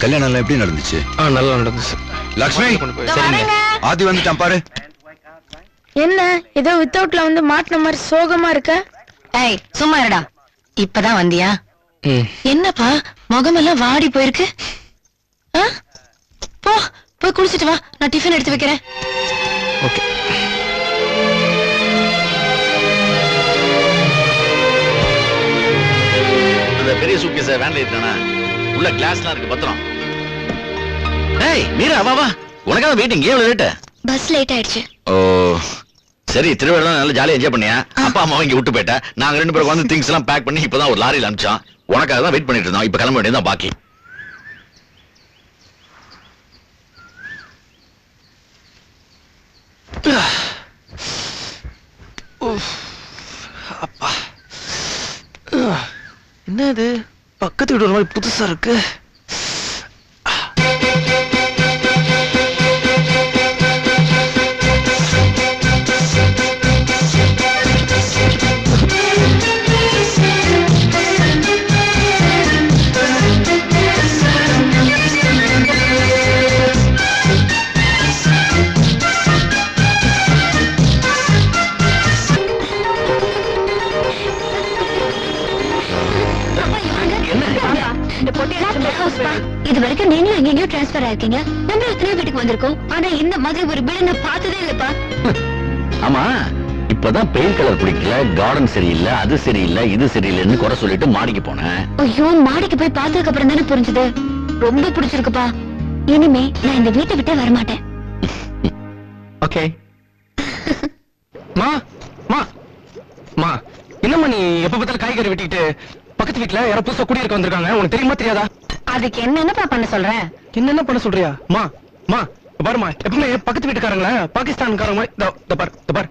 கல்யாணம் எல்லாம் எப்படி நடந்துச்சு? நல்லா நடந்துச்சு. லக்ஷ்மி, ஆதி வந்துட்டான் பாரு. என்ன ஏதோ வித்தவுட்ல வந்து மாட்டின மாதிரி சோகமா இருக்க? ஏய் சும்மா இருடா. இப்பதான் வந்தியா? என்னப்பா முகமெல்லாம் வாடி போயிருக்கு? போ போய் குளிச்சிட்டு வா, நான் டிஃபன் எடுத்து வைக்கிறேன். ஓகே. அந்த பெரிய சூட்கேஸ வேன்ல ஏத்துறானா? உள்ள கிளாஸ்லாம் இருக்கு பத்திரம். ஏய் மீரா வா வா. உனக்காக வெயிட்டிங். ஏன் லேட்? பஸ் லேட் ஆயிடுச்சு. ஓ சரி, திருவிழா நல்லா ஜாலியா என்ஜாய் பண்ணியா? அப்பா அம்மா இங்க விட்டு போயிட்டா. நாங்க ரெண்டு பேரும் வந்து திங்ஸ் எல்லாம் பேக் பண்ணி இப்பதான் ஒரு லாரியில அனுப்பிச்சோம். உனக்காக தான் வெயிட் பண்ணிட்டு இருந்தோம். இப்ப கிளம்ப வேண்டியதான் பாக்கி. அப்பா என்னது பக்கத்து வீடு ஒரு மாதிரி புதுசா இருக்கு. இது வரைக்கும் நீங்களும் எங்கெங்கயோ டிரான்ஸ்பர் ஆயிருக்கீங்க. நம்ம எத்தனை வீட்டுக்கு வந்திருக்கோம். ஆனா இந்த மாதிரி ஒரு பில்டிங் நான் பார்த்ததே இல்லப்பா. ஆமா, இப்பதான் பெயிண்ட் கலர் பிடிக்கல, கார்டன் சரியில்லை, அது சரியில்லை, இது சரியில்லைன்னு குறை சொல்லிட்டு மாடிக்கு போனேன். ஐயோ, மாடிக்கு போய் பார்த்ததுக்கு அப்புறம் தானே புரிஞ்சது. ரொம்ப பிடிச்சிருக்குப்பா. இனிமே நான் இந்த வீட்டை விட்டே வரமாட்டேன். ஓகே. மா மா மா என்னம்மா நீ எப்ப பார்த்தாலும் காய்கறி வெட்டிட்டு பக்கத்து வீட்டுல யாரோ புதுசா குடியிருக்க வந்திருக்காங்க. உனக்கு தெரியுமா தெரியாதா? அதுக்கு என்னப்பா பண்ண சொல்ற? என்னென்ன பண்ண சொல்றியா? மா மா பாருமா, எப்பவுமே பக்கத்து வீட்டுக்காரங்கள பாகிஸ்தான்காரங்க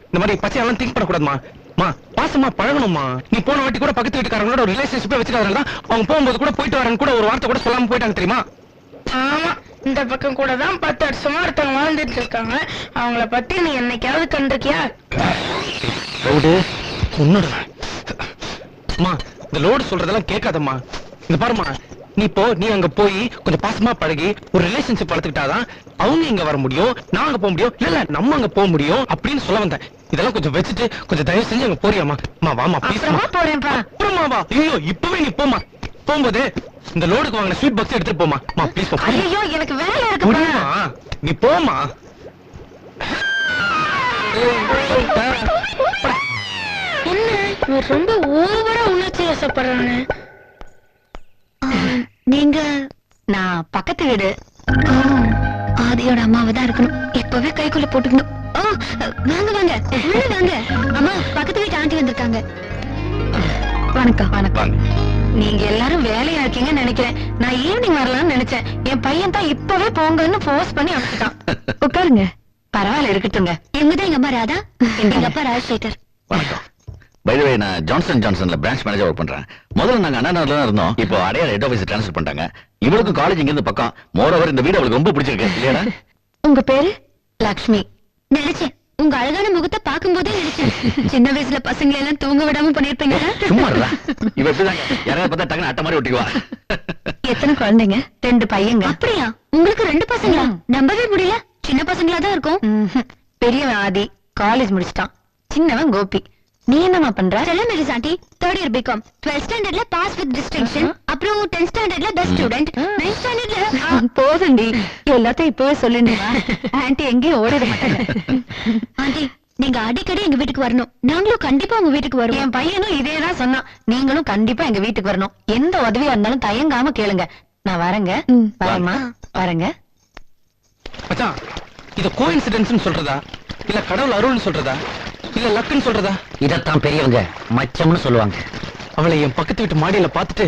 இந்த மாதிரி பச்சையெல்லாம் திங்க் பண்ணக்கூடாதுமா. மா பாசமா பழகணுமா. நீ போன வாட்டி கூட பக்கத்து வீட்டுக்காரங்களோட ஒரு ரிலேஷன்ஷிப்பே வச்சுக்காதனால அவங்க போகும்போது கூட போயிட்டு வரேன்னு கூட ஒரு வார்த்தை கூட சொல்லாம போயிட்டாங்க தெரியுமா? ஆமா, இந்த பக்கம் கூட தான் 10 வருஷமா ஒருத்தவங்க வாழ்ந்துட்டு இருக்காங்க. அவங்கள பத்தி நீ என்னைக்காவது கண்டிருக்கியா? இந்த லோடு சொல்றதெல்லாம் கேட்காதம்மா. இந்த பாருமா, நீ அங்க போய் கொஞ்சம் பாசமா பழகி ஒரு ரிலேஷன்ஷிப் வளர்த்துக்கிட்டாதான் அவங்க இங்க வர முடியும், நான் அங்க போக முடியும், இல்ல நம்ம அங்க போக முடியும் அப்படின்னு சொல்ல வந்தேன். இதெல்லாம் கொஞ்சம் வச்சுட்டு கொஞ்சம் தயவு செஞ்சு அங்க போறியாமா? வாமா ப்ளீஸ். போறேன்ப்பா. அப்புறமா வா. ஐயோ இப்பவே நீ போமா. போகும்போது இந்த லோடுக்கு வாங்கின ஸ்வீட் பாக்ஸ் எடுத்துட்டு போமா. ப்ளீஸ். ஐயோ எனக்கு வேலை இருக்குப்பா. நீ போமா. என்ன இவன் ரொம்ப ஓவரா உணர்ச்சி வசப்படுறானு? நீங்க? நான் பக்கத்து வீடு. ஆதியோட அம்மாவை தான் இருக்கணும். இப்பவே கைக்குள்ள போட்டுக்கணும். வாங்க வாங்க உள்ள வாங்க. அம்மா, பக்கத்து வீட்டு ஆண்டி வந்திருக்காங்க. வணக்கம். வணக்கம். நீங்க எல்லாரும் வேலையா இருக்கீங்கன்னு நினைக்கிறேன். நான் ஈவினிங் வரலாம்னு நினைச்சேன். என் பையன் தான் இப்பவே போங்கன்னு ஃபோர்ஸ் பண்ணி அனுப்பிட்டான். உட்காருங்க. பரவாயில்ல, இருக்கட்டுங்க. இவங்கதான் எங்க அம்மா ராதா, எங்க அப்பா ராஜசேகர். வணக்கம். பை தி வே, நான் ஜான்சன் ஜான்சன்ல பிரான்ச் மேனேஜர் ஒர்க் பண்றேன். முதல்ல நாங்க அண்ணாநகர்ல தான் இருந்தோம். இப்போ அடையார் ஹெட் ஆபீஸ் ட்ரான்ஸ்ஃபர் பண்ணிட்டாங்க. இவளுக்கு காலேஜ் இங்க இருந்து பக்கம். மோரோவர் இந்த வீடு அவளுக்கு ரொம்ப பிடிச்சிருக்கு இல்லையா? உங்க பேரு? லக்ஷ்மி. நினைச்சேன், உங்க அழகான முகத்தை பார்க்கும்போதே நினைச்சேன். சின்ன வயசுல பசங்களை எல்லாம் தூங்க விடாம பண்ணிருப்பீங்க. சும்மா இருடா. இவ எப்படிதாங்க யாராவது பார்த்தா டக்குனு அட்டை மாதிரி ஒட்டிக்குவா. எத்தனை குழந்தைங்க? 2 பையங்க. அப்படியா? உங்களுக்கு 2 பசங்களா? நம்பவே முடியல. சின்ன பசங்களா தான் இருக்கும். பெரியவன் ஆதி காலேஜ் முடிச்சிட்டான். சின்னவன் கோபி. நீ என்னமா பண்ற? செல்லம் Mary's aunty, 3rd year BCom. 12th ஸ்டாண்டர்ட்ல பாஸ் வித் டிஸ்டிங்ஷன். அப்புறம் 10th ஸ்டாண்டர்ட்ல பெஸ்ட் ஸ்டூடண்ட். 9th ஸ்டாண்டர்ட்ல போதுண்டி, எல்லாத்தையும் இப்பவே சொல்லிடுவா. ஆன்ட்டி எங்கேயும் ஓடிட மாட்டாங்க. ஆண்டி, நீங்க அடிக்கடி எங்க வீட்டுக்கு வரணும். நாங்களும் கண்டிப்பா உங்க வீட்டுக்கு வருவோம். என் பையனும் இதேதான் சொன்னான். நீங்களும் கண்டிப்பா எங்க வீட்டுக்கு வரணும். எந்த உதவியா இருந்தாலும் தயங்காம கேளுங்க. நான் வரேங்க. வரேம்மா, வரேங்க. மச்சான், இத கோஇன்சிடென்ஸ்னு சொல்றதா இல்ல கடவுள் அருள்னு சொல்றதா இல்ல லக்குன்னு சொல்றதா? இதத்தான் பெரியவங்க மச்சம்னு சொல்லுவாங்க. அவளை என் பக்கத்து வீட்டு மாடியில பாத்துட்டு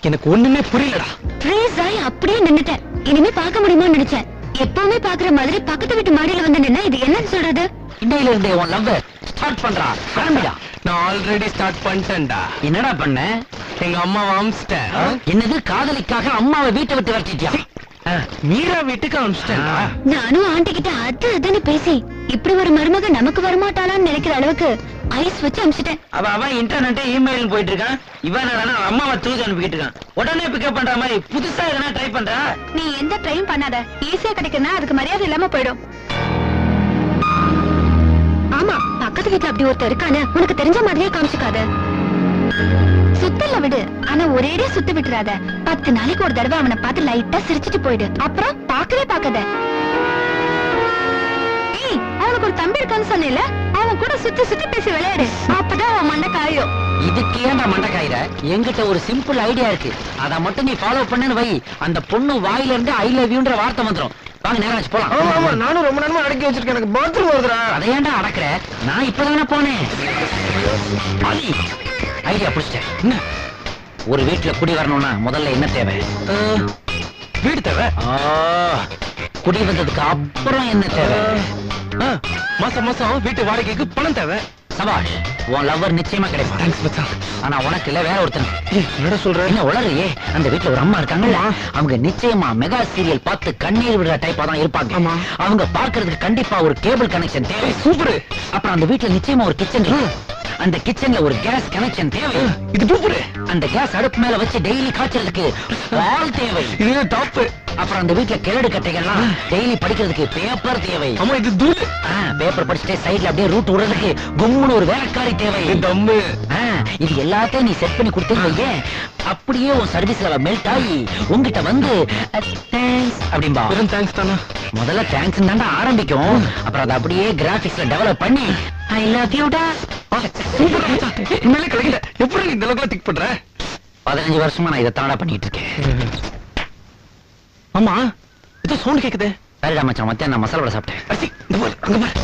எனக்கு ஒண்ணுமே புரியலடா. ஃப்ரீஸ் ஆயி அப்படியே நின்னுட்டேன். இனிமே பார்க்க முடியுமான்னு நினைச்சேன். எப்பவுமே பாக்குற மாதிரி பக்கத்து வீட்டு மாடியில வந்து நின்னா இது என்னன்னு சொல்றது? இன்னையில இருந்தே உன் லவ் ஸ்டார்ட் பண்றா. ஆரம்பிடா. நான் ஆல்ரெடி ஸ்டார்ட் பண்ணிட்டேன்டா. என்னடா பண்ண? எங்க அம்மாவை அமிச்சிட்டேன். என்னது, காதலிக்காக அம்மாவை வீட்டை விட்டு வரட்டிட்டியா? மீரா வீட்டுக்கு அமிச்சிட்டேன்டா. நானும் ஆண்டி கிட்ட அதுன்னு பேசி இப்படி ஒரு மருமக நமக்கு வரமாட்டாளான்னு நினைக்கிற அளவுக்கு ஐஸ் வச்சு அனுப்பிச்சிட்டேன். அவன் இன்டர்நெட் இமெயில் போயிட்டு இருக்கான். இவன் என்னடா அம்மாவை தூக்கி அனுப்பிக்கிட்டு இருக்கான். உடனே பிக்கப் பண்ற மாதிரி புதுசா எதனா ட்ரை பண்றா. நீ எந்த ட்ரையும் பண்ணாத. ஈஸியா கிடைக்குன்னா அதுக்கு மரியாதை இல்லாம போயிடும். ஆமா, பக்கத்து வீட்டுல அப்படி ஒருத்தர் இருக்கானு உனக்கு தெரிஞ்ச மாதிரியே காமிச்சுக்காத. சுத்தல விடு, ஆனா ஒரேடியா சுத்த விட்டுறாத. 10 நாளைக்கு ஒரு தடவை அவனை பார்த்து லைட்டா சிரிச்சிட்டு போயிடு. அப்புறம் பாக்கவே பாக்காத. ஏய், அவனுக்கு ஒரு தம்பி இருக்கான்னு சொன்னேல, அவன் கூட சுத்தி சுத்தி பேசி விளையாடு. அப்பதான் அவன் மண்டை காயும். இதுக்கு ஏன்டா மண்டை காயிற? என்கிட்ட ஒரு சிம்பிள் ஐடியா இருக்கு. அத மட்டும் நீ ஃபாலோ பண்ணுன்னு வை. அந்த பொண்ணு வாயில இருந்து ஐ லவ் யூன்ற வார்த்தை வந்துரும். வாங்க நேரம் ஆச்சு போலாம். ஆமா ஆமா, நானும் ரொம்ப நேரமா அடக்கி வச்சிருக்கேன். எனக்கு பாத்ரூம் வருதுடா. அதை ஏன்டா அடக்குற? நான் இப்பதானே போனேன். ஐடியா புடிச்சிட்டேன். என்ன? ஒரு வீட்டுல குடி வரணும்னா முதல்ல என்ன தேவை? வீடு தேவை. குடி வந்ததுக்கு அப்புறம் என்ன தேவை? மாசம் மாசம் வீட்டு வாடகைக்கு பணம் தேவை. சபாஷ், உன் லவ்வர் நிச்சயமா கிடைப்பான். தேங்க்ஸ் மச்சான். ஆனா உனக்கு இல்ல, வேற ஒருத்தன். என்னடா சொல்ற? என்ன உளறியே? அந்த வீட்டுல ஒரு அம்மா இருக்காங்கல்ல, அவங்க நிச்சயமா மெகா சீரியல் பார்த்து கண்ணீர் விடுற டைப்பா தான் இருப்பாங்க. ஆமா. அவங்க பார்க்கிறதுக்கு கண்டிப்பா ஒரு கேபிள் கனெக்ஷன் தேவை. சூப்பர். அப்புறம் அந்த வீட்டுல நிச்சயமா ஒரு கிச்சன் இருக்கு. அந்த கிச்சன்ல ஒரு கேஸ் கனெக்ஷன் தேவை. இது சூப்பர். அந்த கேஸ் அடுப்பு மேல வச்சு டெய்லி காய்ச்சறதுக்கு பால் தேவை. இது டாப். அப்புறம் அந்த வீட்டுல கிழடு கட்டைகள்லாம் டெய்லி படிக்கிறதுக்கு பேப்பர் தேவை. ஆமா, இது தூள். பேப்பர் படிச்சுட்டே சைடுல அப்படியே ரூட் விடுறதுக்கு கும்முன்னு ஒரு வேலைக்காரி தேவை. தம்மு. இது எல்லாத்தையும் நீ செட் பண்ணி கொடுத்தீங்க, அப்படியே உன் சர்வீஸ்ல மெல்ட் ஆகி உங்ககிட்ட வந்து தேங்க்ஸ் அப்படிம்பா. வெறும் தேங்க்ஸ் தானா? முதல்ல தேங்க்ஸ் தாண்டா ஆரம்பிக்கும். அப்புறம் அதை அப்படியே கிராபிக்ஸ்ல டெவலப் பண்ணி ஐ லவ் யூ டா. சூப்பர் மச்சான். உண்மையிலே கிடைக்கல. எப்படி நீ இந்த அளவுக்கு திக் பண்ற? 15 வருஷமா நான் இதை தாண்டா பண்ணிட்டு இருக்கேன். ஆமா, ஏதோ சவுண்ட் கேக்குதே. சரிடா மச்சான், மத்தியானம் நான் மசாலா வடை சாப்பிட்டேன். அசி, இந்த பாரு, அங்க பாரு.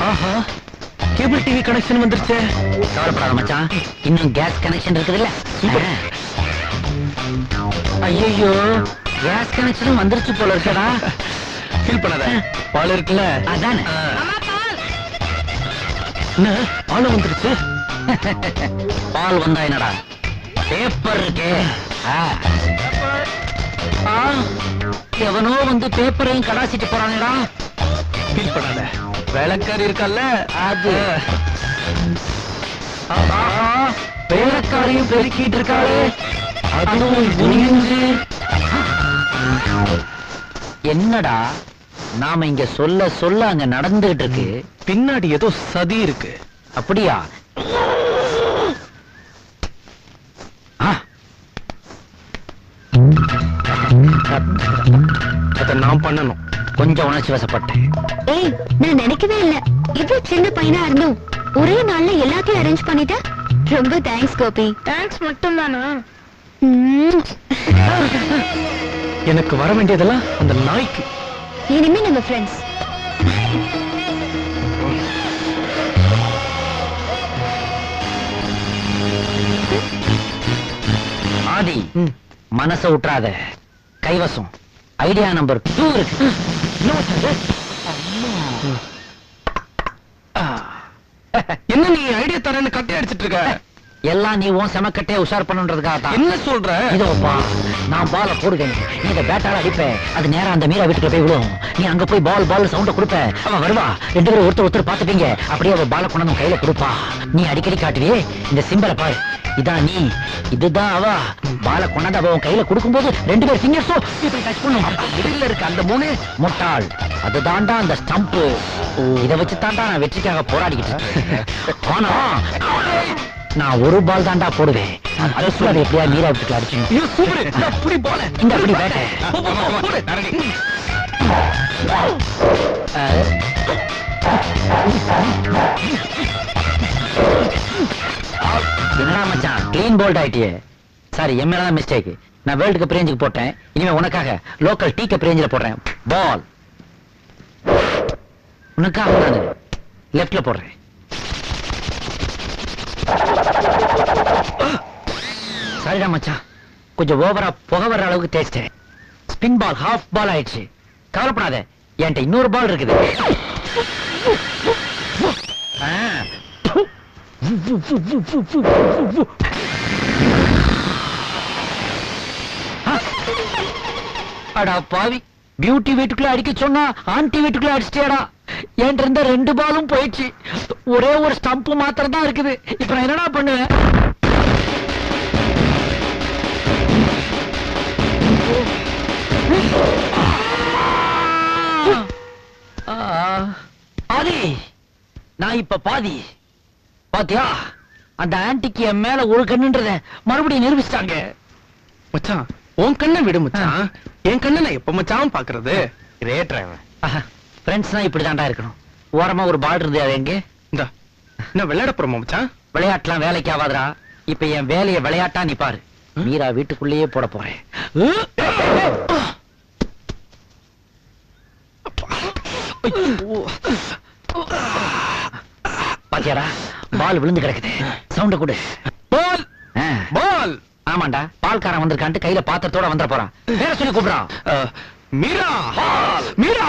ஆஹா, கேபிள் டிவி கனெக்ஷன் வந்துருச்சே. கவலைப்படாத மச்சான், இன்னும் கேஸ் கனெக்ஷன் இருக்குதுல்ல. ஐயோ, கேஸ் கனெக்ஷனும் வந்துருச்சு போல இருக்கடா. ஃபீல் பண்ணாத, பால் இருக்குல்ல. அதானே. என்ன பால் வந்துருச்சு? பால் வந்தா என்னடா, பேப்பர் இருக்கே. எவனோ வந்து பேப்பரையும் கடாசிட்டு போறானேடா. ஃபீல் பண்ணாத, வேலைக்காரி இருக்கல்ல அது. வேலைக்காரையும் பெருக்கிட்டு இருக்காளே, அதுவும் குனிஞ்சு. என்னடா நாம இங்க சொல்ல சொல்ல அங்க நடந்துகிட்டு இருக்கு. பின்னாடி ஏதோ சதி இருக்கு. அப்படியா? அத நான் பண்ணணும். கொஞ்சம் உணர்ச்சி வசப்பட்டேன். ஏய், நான் நினைக்கவே இல்ல இவ்வளவு சின்ன பையனா இருந்தும் ஒரே நாள்ல எல்லாத்தையும் அரேஞ்ச் பண்ணிட்ட. ரொம்ப தேங்க்ஸ் கோபி. தேங்க்ஸ் மட்டும் தானா? எனக்கு வர வேண்டியதெல்லாம் அந்த நாய்க்கு. இனிமே நம்ம ஃப்ரெண்ட்ஸ். ஆதி, மனச விட்டுறாத. கைவசம் ஐடியா நம்பர் 2 இருக்கு. என்ன நீ ஐடியா தரேன்னு கட்டி அடிச்சிட்டு இருக்க? எல்லாம் நீ உன் செமக்கட்டே உஷார் பண்ணுன்றதுக்காக தான். என்ன சொல்ற? இதோப்பா, நான் பால போடுவேன், நீ இந்த பேட்டால அடிப்ப, அது நேரா அந்த மீரா வீட்டுக்குள்ள போய் விடும். நீ அங்க போய் பால் பால் சவுண்ட கொடுப்ப, அவன் வருவா. 2 பேரும் ஒருத்தர் பாத்துப்பீங்க. அப்படியே அவ பால கொண்டு கையில கொடுப்பா. நீ அடிக்கடி காட்டுவியே இந்த சிம்பலை பாரு. இதான் நீ, இதுதான் அவ. பால கொண்டாந்து அவ கையில கொடுக்கும்போது 2 பேர் ஃபிங்கர்ஸும் இப்படி டச் பண்ணும். மிடில்ல இருக்க அந்த 3 முட்டாள், அதுதான்டா அந்த ஸ்டம்ப். இத வச்சு தாண்டா நான் வெற்றிக்காக போராடிக்கிட்டு இருக்கேன். ஆனா நான் ஒரு பால் தாண்டா போடுவேன். அதுக்குள்ள அதை எப்படியா மீரா வீட்டுக்குள்ள அடிச்சு அப்படி போல இந்த அப்படி பேட்டை. என்னடா மச்சான், கிளீன் போல்ட் ஆயிட்டியே. சாரி, என் மேலதான் மிஸ்டேக். நான் வேர்ல்டு கப் ரேஞ்சுக்கு போட்டேன், இனிமே உனக்காக லோக்கல் டீ கப் ரேஞ்சில் போடுறேன். பால் உனக்காக நான் லெப்ட்ல போடுறேன். சரிடா மச்சான், கொஞ்சம் ஓவரா புகை வர்ற அளவுக்கு தேய்ச்சிட்டேன். ஸ்பின் பால் ஹாஃப் பால் ஆயிடுச்சு. கவலைப்படாத, என்கிட்ட இன்னொரு பால் இருக்குது. அடா பாவி, பியூட்டி வீட்டுக்குள்ள அடிக்க சொன்னா ஆன்டி வீட்டுக்குள்ள அடிச்சிட்டேடா. என்கிட்ட இருந்த 2 பாலும் போயிடுச்சு. ஒரே ஒரு ஸ்டம்ப் மாத்திரம் தான் இருக்குது. இப்ப நான் என்னடா பண்ணுவேன்? ஆதி, நான் இப்ப பாதி. பாத்தியா, அந்த ஆன்டிக்கு என் மேல ஒரு கண்ணுன்றத மறுபடியும் நிரூபிச்சிட்டாங்க. மச்சான் உன் கண்ணை விடு மச்சான். என் கண்ணை நான் எப்ப மச்சான் பாக்குறது? Great driver. ஃப்ரெண்ட்ஸ்னா இப்படிதான்டா இருக்கணும். ஓரமா ஒரு பால் இருந்து அது எங்க? இந்தா என்ன விளையாட போறோமா மச்சான்? விளையாட்டுலாம் வேலைக்கு ஆகாதுடா. இப்ப என் வேலையை விளையாட்டா நீ பாரு. மீரா வீட்டுக்குள்ளேயே போட போறேன். பாத்தியாடா, பால் விழுந்து கிடக்குது. சவுண்ட கொடு. பால் பால். ஆமாண்டா, பால்காரன் வந்திருக்கான்ட்டு கையில பாத்திரத்தோட வந்துட போறான். பேர சொல்லி கூப்பிடுறான். மீரா மீரா.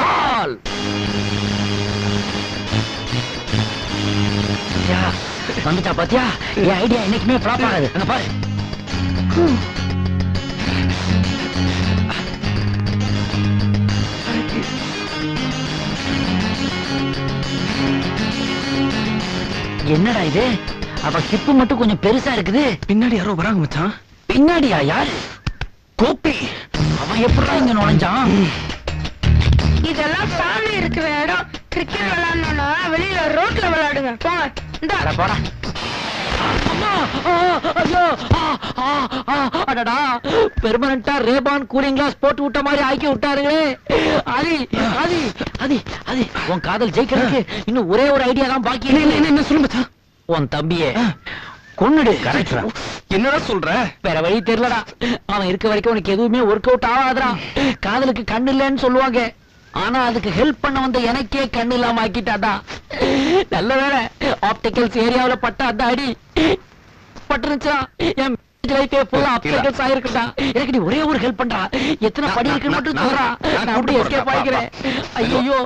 வந்துட்டா பாத்தியா? என் ஐடியா என்னைக்குமே ஃபிளாப் ஆகாது. அங்க பாரு. என்னடா இது? அவ ஹிப்பு மட்டும் கொஞ்சம் பெருசா இருக்குது. பின்னாடி யாரோ வராங்க மச்சான். பின்னாடியா? யாரு? கோப்பி. அவன் எப்படிடா இங்க நுழைஞ்சான்? இதெல்லாம் சாமி இருக்கிற இடம். கிரிக்கெட் விளையாடணும்னா வெளியில ரோட்ல விளையாடுங்க. போங்க. இந்த அட போடா. அம்மா! ஐயோ! அடடா, பெர்மனண்டா ரேபான் கூலிங் கிளாஸ் போட்டு விட்ட மாதிரி ஆக்கி விட்டாருங்களே. ஆதி, ஆதி, ஆதி, ஆதி, உன் காதல் ஜெயிக்கிறதுக்கு இன்னும் ஒரே ஒரு ஐடியா தான் பாக்கி இருக்கு. என்ன சொல்லு மச்சான்? உன் தம்பியே கொன்னுடு. என்னடா சொல்ற? வேற வழி தெரியலடா. அவன் இருக்க வரைக்கும் உனக்கு எதுவுமே ஒர்க் அவுட் ஆகாதுடா. காதலுக்கு கண்ணு இல்லைன்னு சொல்லுவாங்க. ஆனா அதுக்கு ஹெல்ப் பண்ண வந்த எனக்கே கண்ணு இல்லாம ஆக்கிட்டாடா. நல்ல வேலை ஆப்டிகல்ஸ் ஏரியாவுல பட்ட அந்த அடி பட்டுருச்சா என் லைஃபே ஃபுல்லா ஆப்டிகல்ஸ் ஆயிருக்குடா. எனக்கு நீ ஒரே ஒரு ஹெல்ப் பண்றா. எத்தனை படி இருக்குன்னு மட்டும் சொல்றா. நான் அப்படியே எஸ்கேப் ஆகிக்கிறேன். ஐயோ